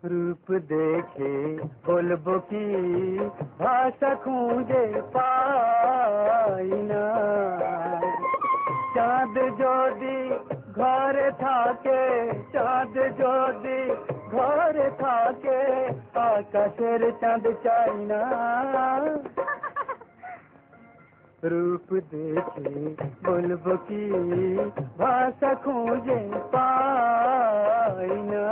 রূপ দেখে বলবো কি, ভাষা খুঁজে পাই না। চাঁদ যদি ঘরে থাকে, চাঁদ যদি ঘরে থাকে, আকাশের চাঁদ চাই না। রূপ দেখে বলবো কি, ভাষা খুঁজে পাই না।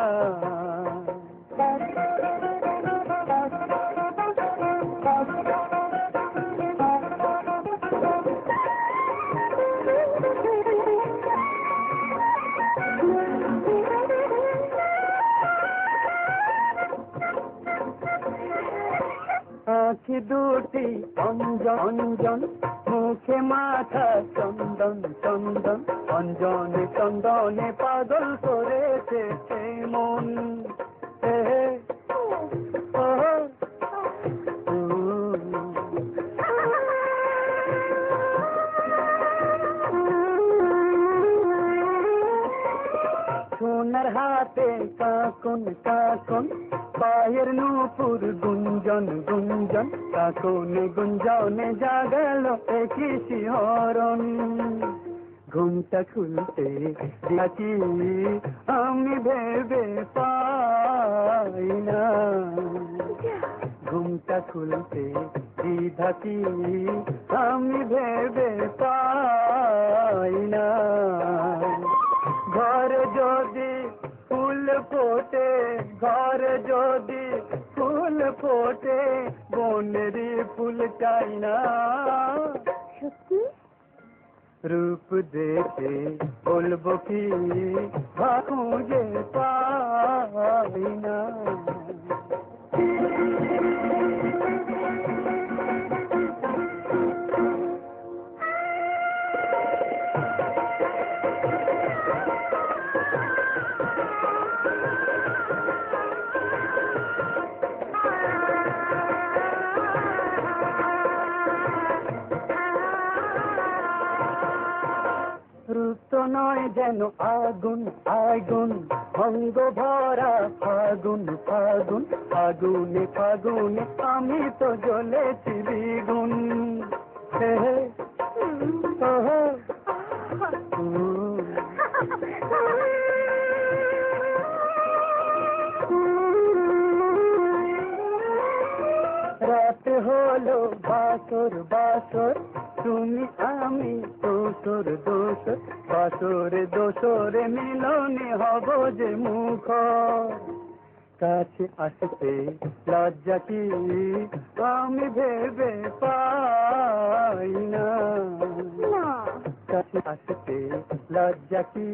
আঁখি দুটি অঞ্জন অঞ্জন, মুখে মাথা চন্দন চন্দন, অঞ্জনে চন্দনে পাগল করেছে সে মন। সোনার হাতে কাকন কাকন, পায়ের নূপুর গুঞ্জন গুঞ্জন, কাকনে গুঞ্জনে জাগালো একই শিহরণ। ঘুমটা খুলতে ডাকি আমি ভেবে পাই না, ঘুমটা খুলতে ঢাকি আমি ভেবে পাই না। ঘরে যদি ফুল ফোটে, ঘরে যদি ফুল ফোটে, বনেরই ফুল চাই না। সত্যি? রূপ দেখে বলবো কি, খুঁজে পাই না। রূপ তো নয় যেন আগুন আগুন, অঙ্গ ভরা ফাগুন ফাগুন, ফাগুনে ফাগুনে আমি তো জ্বলেছি দ্বিগুণ। রাত হলো বাসর বাসর, তুমি আমি দোসর দোসর, বাসরে দোসরে মিলনে হব যে মুখর। কাছে আসতে লজ্জা কি আমি ভেবে পাই না, কাছে আসতে লজ্জা কি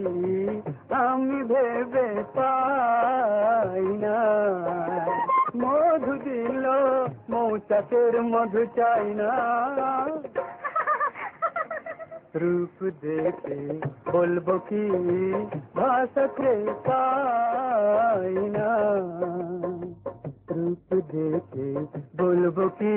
আমি ভেবে পাই না। মধু দিল মৌচাকের মধু চাই না। রূপ দেখে বলবো কি, ভাষা পাই না। রূপ দেখে বলবো কি।